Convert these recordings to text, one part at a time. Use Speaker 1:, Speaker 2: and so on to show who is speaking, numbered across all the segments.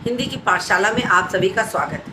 Speaker 1: हिंदी की पाठशाला में आप सभी का स्वागत है।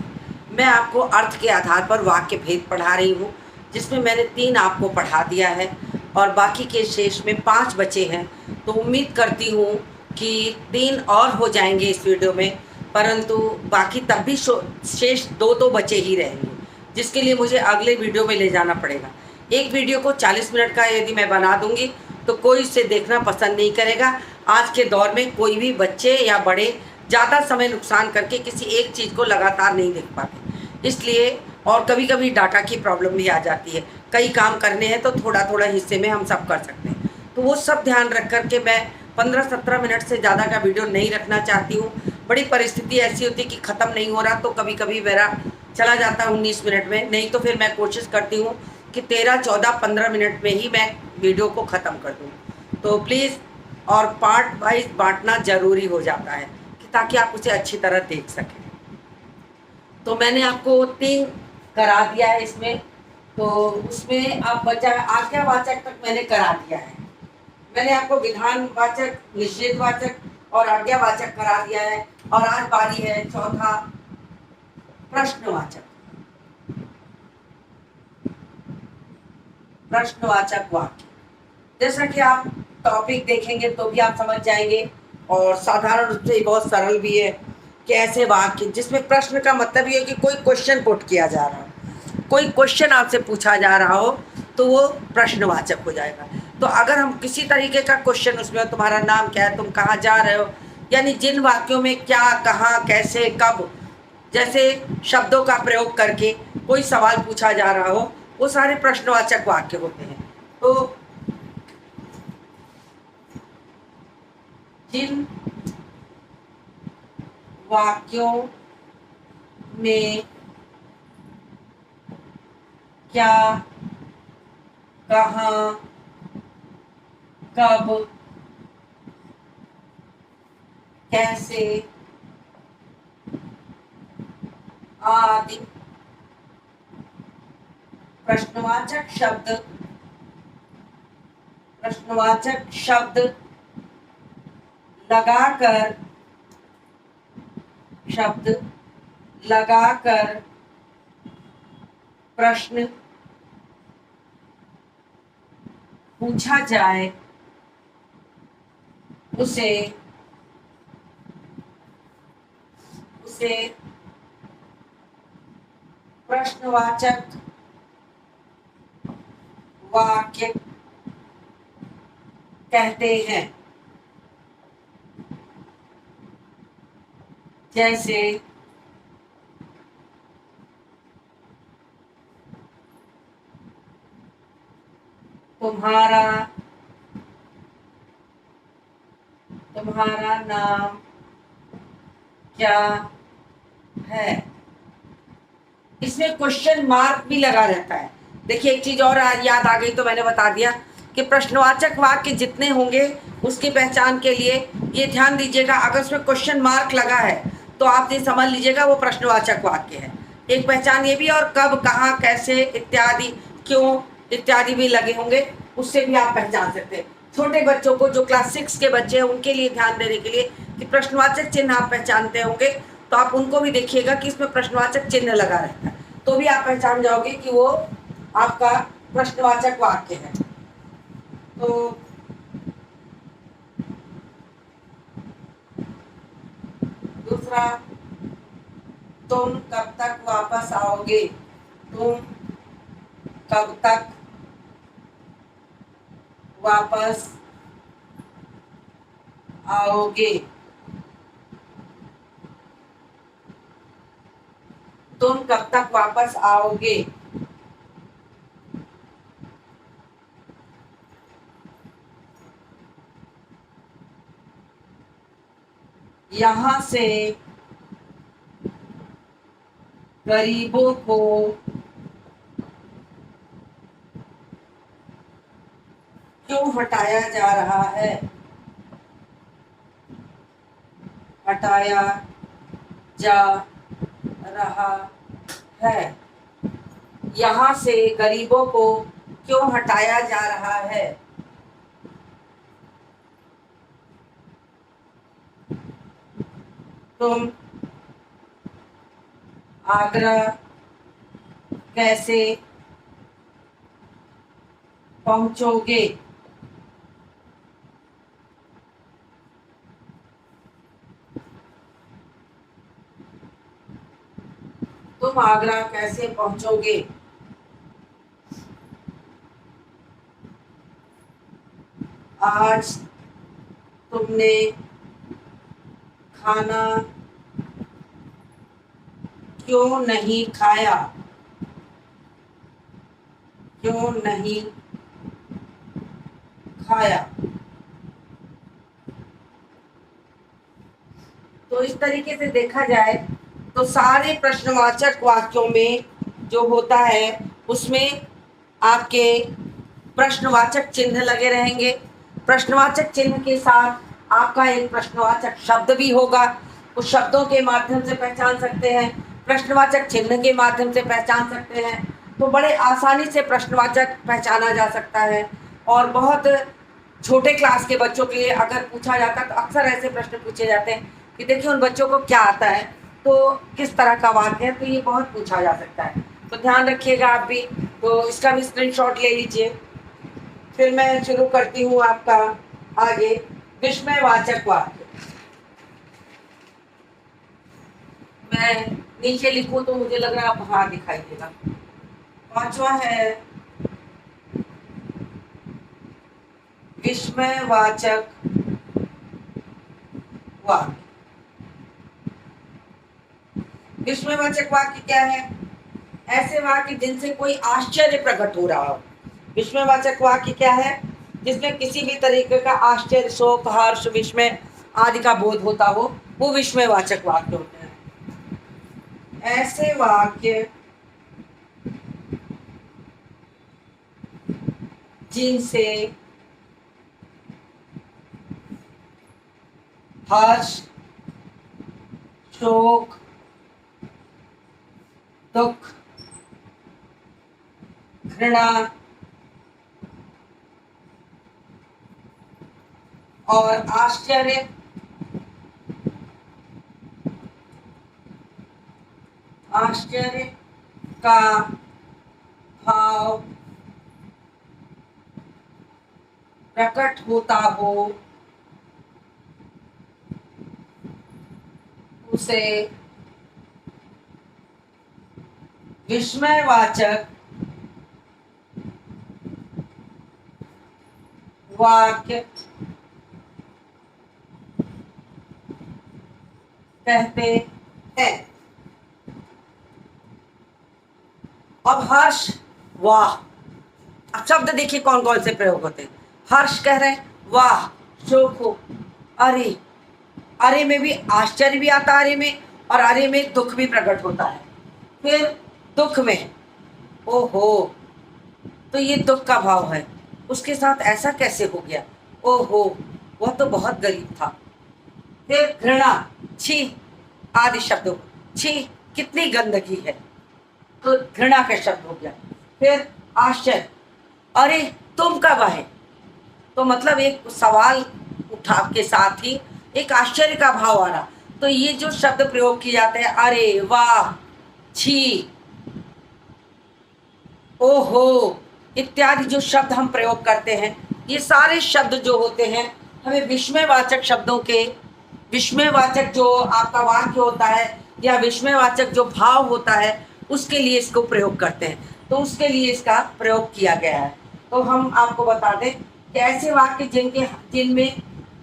Speaker 1: मैं आपको अर्थ के आधार पर वाक्य भेद पढ़ा रही हूँ, जिसमें मैंने 3 आपको पढ़ा दिया है और बाकी के शेष में 5 बचे हैं। तो उम्मीद करती हूँ कि 3 और हो जाएंगे इस वीडियो में, परंतु बाकी तब भी शेष 2 तो बचे ही रहेंगे, जिसके लिए मुझे अगले वीडियो में ले जाना पड़ेगा। एक वीडियो को 40 मिनट का यदि मैं बना दूंगी तो कोई इसे देखना पसंद नहीं करेगा। आज के दौर में कोई भी बच्चे या बड़े ज़्यादा समय नुकसान करके किसी एक चीज़ को लगातार नहीं देख पाते, इसलिए और कभी कभी डाटा की प्रॉब्लम भी आ जाती है। कई काम करने हैं तो थोड़ा थोड़ा हिस्से में हम सब कर सकते हैं, तो वो सब ध्यान रख कर के मैं 15-17 मिनट से ज़्यादा का वीडियो नहीं रखना चाहती हूँ। बड़ी परिस्थिति ऐसी होती है कि ख़त्म नहीं हो रहा, तो कभी कभी मेरा चला जाता है 19 मिनट में, नहीं तो फिर मैं कोशिश करती हूँ कि 13, 14, 15 मिनट में ही मैं वीडियो को ख़त्म कर दूँ। तो प्लीज़, और पार्ट वाइज बांटना ज़रूरी हो जाता है ताकि आप उसे अच्छी तरह देख सकें। तो मैंने आपको 3 करा दिया है इसमें, तो उसमें आप बचा आज्ञावाचक तक मैंने करा दिया है। मैंने आपको विधानवाचक, निषेधवाचक और आज्ञावाचक करा दिया है, और आज बारी है चौथा प्रश्नवाचक। प्रश्नवाचक वाक्य, जैसा कि आप टॉपिक देखेंगे तो भी आप समझ जाएंगे, और साधारण रूप से बहुत सरल भी है कि ऐसे वाक्य जिसमें प्रश्न का मतलब ये है कि कोई क्वेश्चन पुट किया जा रहा हो, कोई क्वेश्चन आपसे पूछा जा रहा हो, तो वो प्रश्नवाचक हो जाएगा। तो अगर हम किसी तरीके का क्वेश्चन उसमें, तुम्हारा नाम क्या है, तुम कहाँ जा रहे हो, यानी जिन वाक्यों में क्या, कहाँ, कैसे, कब जैसे शब्दों का प्रयोग करके कोई सवाल पूछा जा रहा हो, वो सारे प्रश्नवाचक वाक्य होते हैं। तो जिन वाक्यों में क्या, कहाँ, कब, कैसे आदि प्रश्नवाचक शब्द लगाकर प्रश्न पूछा जाए, उसे प्रश्नवाचक वाक्य कहते हैं। जैसे तुम्हारा नाम क्या है। इसमें क्वेश्चन मार्क भी लगा रहता है। देखिए, एक चीज और याद आ गई तो मैंने बता दिया कि प्रश्नवाचक वाक्य जितने होंगे उसकी पहचान के लिए ये ध्यान दीजिएगा, अगर उसमें क्वेश्चन मार्क लगा है तो आप ये समझ लीजिएगा वो प्रश्नवाचक वाक्य है। एक पहचान ये भी, और कब, कहाँ, कैसे इत्यादि, क्यों इत्यादि भी लगे होंगे, उससे भी आप पहचान सकते हैं। छोटे बच्चों को, जो क्लास 6 के बच्चे हैं, उनके लिए ध्यान देने के लिए कि प्रश्नवाचक चिन्ह आप पहचानते होंगे, तो आप उनको भी देखिएगा कि इसमें प्रश्नवाचक चिन्ह लगा रहता है, तो भी आप पहचान जाओगे कि वो आपका प्रश्नवाचक वाक्य है। तो दूसरा, तुम कब तक वापस आओगे। तुम कब तक वापस आओगे। तुम कब तक वापस आओगे। यहाँ से गरीबों को क्यों हटाया जा रहा है। हटाया जा रहा है। यहाँ से गरीबों को क्यों हटाया जा रहा है। तुम आगरा कैसे पहुंचोगे? तुम आगरा कैसे पहुंचोगे? आज तुमने खाना क्यों नहीं खाया? क्यों नहीं खाया? तो इस तरीके से देखा जाए तो सारे प्रश्नवाचक वाक्यों में जो होता है उसमें आपके प्रश्नवाचक चिन्ह लगे रहेंगे। प्रश्नवाचक चिन्ह के साथ आपका एक प्रश्नवाचक शब्द भी होगा। उस शब्दों के माध्यम से पहचान सकते हैं, प्रश्नवाचक चिन्ह के माध्यम से पहचान सकते हैं। तो बड़े आसानी से प्रश्नवाचक पहचाना जा सकता है। और बहुत छोटे क्लास के बच्चों के लिए अगर पूछा जाता है तो अक्सर ऐसे प्रश्न पूछे जाते हैं कि देखिए उन बच्चों को क्या आता है, तो किस तरह का वाक्य है, तो ये बहुत पूछा जा सकता है। तो ध्यान रखिएगा आप भी, तो इसका भी स्क्रीनशॉट ले लीजिए। फिर मैं शुरू करती हूँ आपका आगे विस्मयवाचक वाक्य। मैं नीचे लिखूं तो मुझे लग रहा है बाहर दिखाई देगा। पांचवा है विस्मयवाचक वाक्य। विस्मयवाचक वाक्य क्या है? ऐसे वाक्य जिनसे कोई आश्चर्य प्रकट हो रहा हो। विस्मयवाचक वाक्य क्या है? जिसमें किसी भी तरीके का आश्चर्य, शोक, हर्ष, विस्मय आदि का बोध होता हो, वो विस्मयवाचक वाक्य होते हैं। ऐसे वाक्य जिनसे हर्ष, शोक, दुख, घृणा और आश्चर्य का भाव प्रकट होता हो, उसे विस्मयवाचक वाक्य कहते हैं। अब हर्ष, वाह। अब शब्द देखिए कौन कौन से प्रयोग होते हैं। हर्ष कह रहे हैं, वाह, शोक हो, अरे, अरे में भी आश्चर्य भी आता है, अरे में, और अरे में दुख भी प्रकट होता है। फिर दुख में, ओहो, तो ये दुख का भाव है, उसके साथ ऐसा कैसे हो गया, ओहो, वह तो बहुत गरीब था। फिर घृणा, छी आदि शब्दों, छी कितनी गंदगी है, तो घृणा का शब्द हो गया। फिर आश्चर्य, अरे तुम कब आए, तो मतलब एक सवाल उठा के साथ ही एक आश्चर्य का भाव आ रहा। तो ये जो शब्द प्रयोग किए जाते हैं, अरे, वाह, छी, ओहो इत्यादि जो शब्द हम प्रयोग करते हैं, ये सारे शब्द जो होते हैं हमें विस्मयवाचक शब्दों के, विस्मयवाचक जो आपका वाक्य होता है या विस्मयवाचक जो भाव होता है उसके लिए इसको प्रयोग करते हैं। तो उसके लिए इसका प्रयोग किया गया है। तो हम आपको बता दें कि ऐसे वाक्य जिनमें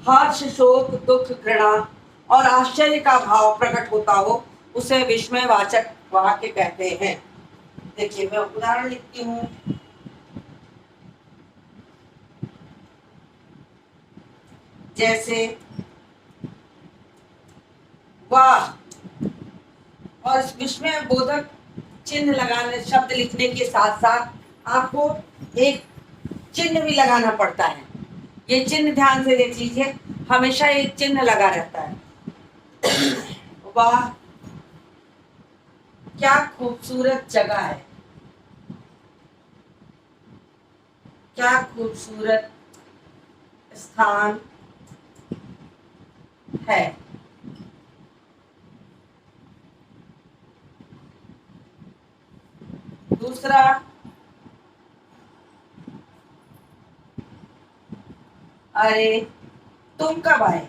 Speaker 1: हर्ष, शोक, दुख, घृणा और आश्चर्य का भाव प्रकट होता हो, उसे विस्मयवाचक वाक्य कहते हैं। देखिए मैं उदाहरण लिखती हूँ। जैसे वाह, और इस विस्मय बोधक चिन्ह लगाने, शब्द लिखने के साथ साथ आपको एक चिन्ह भी लगाना पड़ता है। ये चिन्ह ध्यान से देख लीजिए, हमेशा एक चिन्ह लगा रहता है। वाह, क्या खूबसूरत जगह है, क्या खूबसूरत स्थान है। दूसरा, अरे तुम कब आए।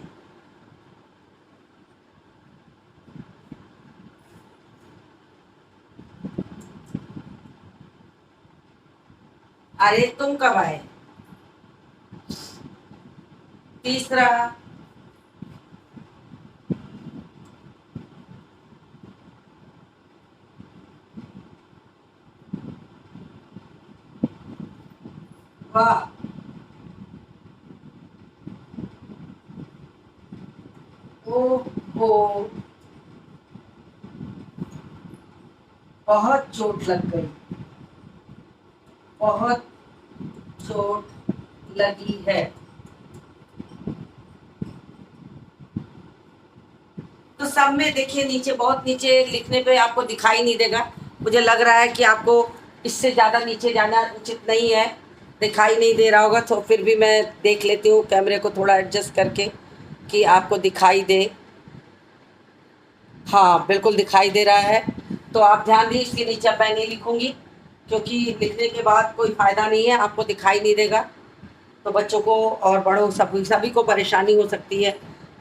Speaker 1: अरे तुम कब आए। तीसरा, वाह। ओहो, बहुत चोट लग गई, बहुत चोट लगी है। तो सब में देखिए, नीचे बहुत नीचे लिखने पे आपको दिखाई नहीं देगा। मुझे लग रहा है कि आपको इससे ज़्यादा नीचे जाना उचित नहीं है। दिखाई नहीं दे रहा होगा तो फिर भी मैं देख लेती हूँ कैमरे को थोड़ा एडजस्ट करके कि आपको दिखाई दे। हाँ, बिल्कुल दिखाई दे रहा है। तो आप ध्यान दीजिए, इसके नीचे मैं नहीं लिखूंगी क्योंकि लिखने के बाद कोई फ़ायदा नहीं है, आपको दिखाई नहीं देगा तो बच्चों को और बड़ों सभी को परेशानी हो सकती है।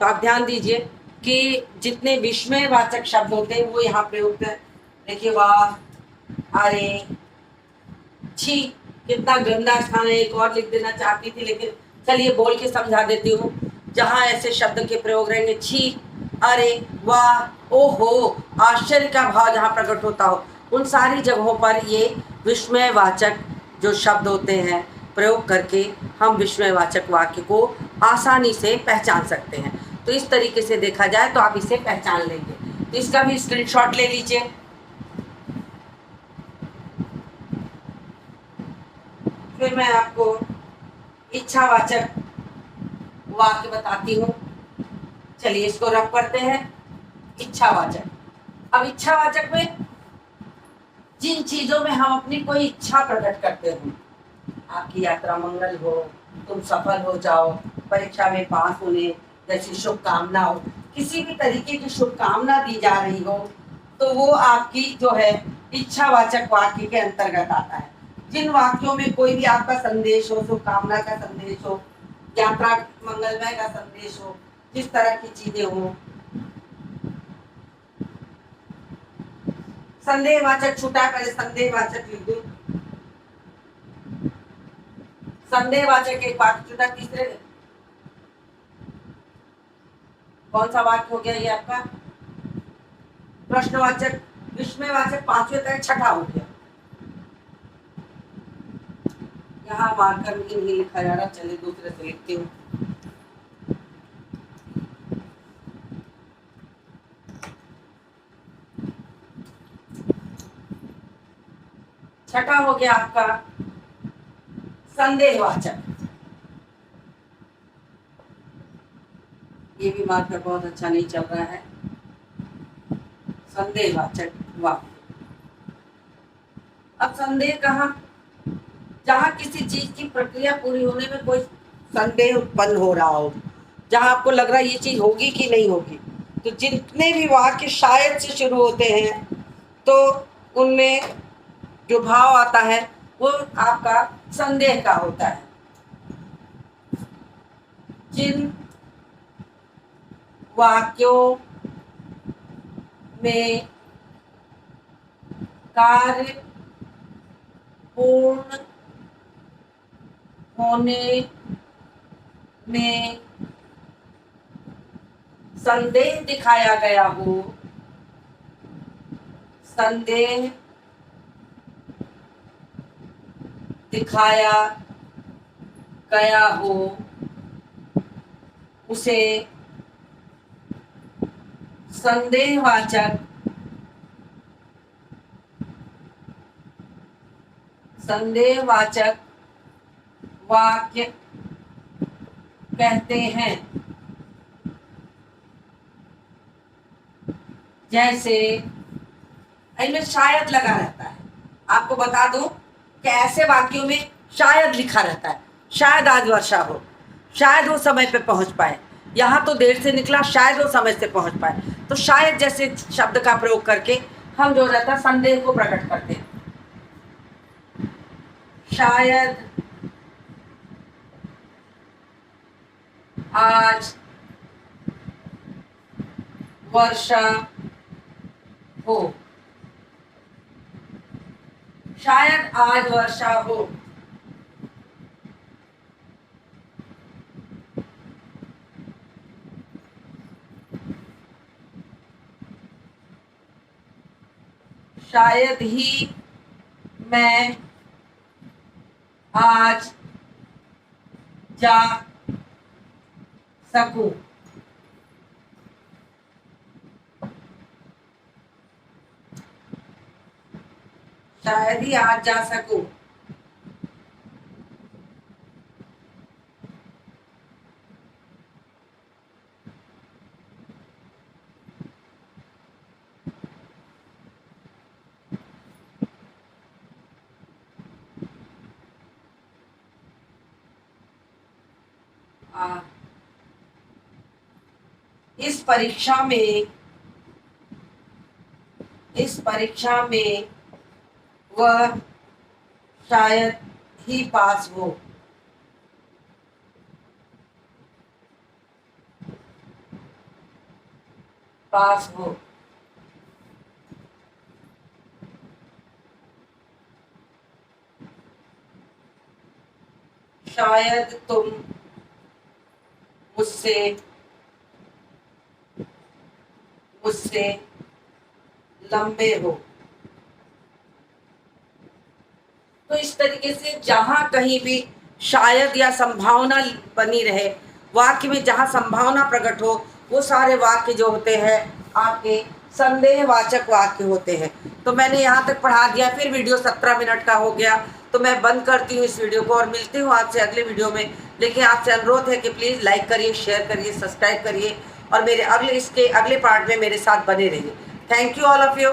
Speaker 1: तो आप ध्यान दीजिए कि जितने विस्मयवाचक शब्द होते हैं वो यहाँ प्रयुक्त है। देखिए, वाह, अरे, छी, कितना गंदा स्थान है। एक और लिख देना चाहती थी लेकिन चलिए बोल के समझा देती हूँ। जहाँ ऐसे शब्द के प्रयोग रहेंगे, छी, अरे, वाह, ओहो, आश्चर्य का भाव जहाँ प्रकट होता हो, उन सारी जगहों पर ये विस्मयवाचक जो शब्द होते हैं प्रयोग करके हम विस्मयवाचक वाक्य को आसानी से पहचान सकते हैं। तो इस तरीके से देखा जाए तो आप इसे पहचान लेंगे। तो इसका भी स्क्रीनशॉट ले लीजिए। फिर मैं आपको इच्छावाचक वाक्य बताती हूँ। चलिए इसको रब करते हैं। इच्छावाचक, अब इच्छावाचक में जिन चीजों में हम अपनी कोई इच्छा प्रकट करते हो, आपकी यात्रा मंगल हो, तुम सफल हो जाओ, परीक्षा में पास होने जैसी शुभकामना हो, किसी भी तरीके की शुभकामना दी जा रही हो, तो वो आपकी जो है इच्छावाचक वाक्य के अंतर्गत आता है। जिन वाक्यों में कोई भी आपका संदेश हो, शुभकामना का संदेश हो, यात्रा मंगलमय का संदेश हो, जिस तरह की चीजें हो। संदेहवाचक छूटा, पहले संदेहवाचक लिख दूं। संदेहवाचक एक वाक्य छूटा, तीसरे कौन सा वाक्य हो गया ये आपका। प्रश्नवाचक, विस्मयवाचक पांचवें तक, छठा हो गया। यहाँ मार्कर में नहीं लिखा जा रहा, चलिए दूसरे से लिखती हूँ। छठा हो गया आपका संदेहवाचक। ये भी मार्कर बहुत अच्छा नहीं चल रहा है। संदेहवाचक वाक्य। अब संदेह कहाँ, जहाँ किसी चीज की प्रक्रिया पूरी होने में कोई संदेह उत्पन्न हो रहा हो, जहाँ आपको लग रहा है ये चीज होगी कि नहीं होगी। तो जितने भी वाक्य शायद से शुरू होते हैं तो उनमें जो भाव आता है वो आपका संदेह का होता है। जिन वाक्यों में कार्य पूर्ण होने में संदेह दिखाया गया हो, संदेह दिखाया गया हो, उसे संदेहवाचक वाक्य कहते हैं। जैसे इनमें शायद लगा रहता है। आपको बता दूं कि ऐसे वाक्यों में शायद लिखा रहता है। शायद आज वर्षा हो, शायद वो समय पे पहुंच पाए, यहाँ तो देर से निकला, शायद वो समय से पहुंच पाए। तो शायद जैसे शब्द का प्रयोग करके हम जो रहता है संदेह को प्रकट करते हैं। शायद आज वर्षा हो। शायद आज वर्षा हो। शायद ही मैं आज जा सकूं। शायद ही आज जा सकूं। इस परीक्षा में वह शायद ही पास हो। पास हो। शायद तुम मुझसे लंबे हो। तो इस तरीके से जहां कहीं भी शायद या संभावना बनी रहे, वाक्य में जहां संभावना प्रकट हो, वो सारे वाक्य जो होते हैं आपके संदेहवाचक वाक्य होते हैं। तो मैंने यहाँ तक पढ़ा दिया। फिर वीडियो 17 मिनट का हो गया, तो मैं बंद करती हूँ इस वीडियो को और मिलती हूँ आपसे अगले वीडियो में। लेकिन आपसे अनुरोध है कि प्लीज़ लाइक करिए, शेयर करिए, सब्सक्राइब करिए और मेरे इसके अगले पार्ट में मेरे साथ बने रहिए। Thank you all of you.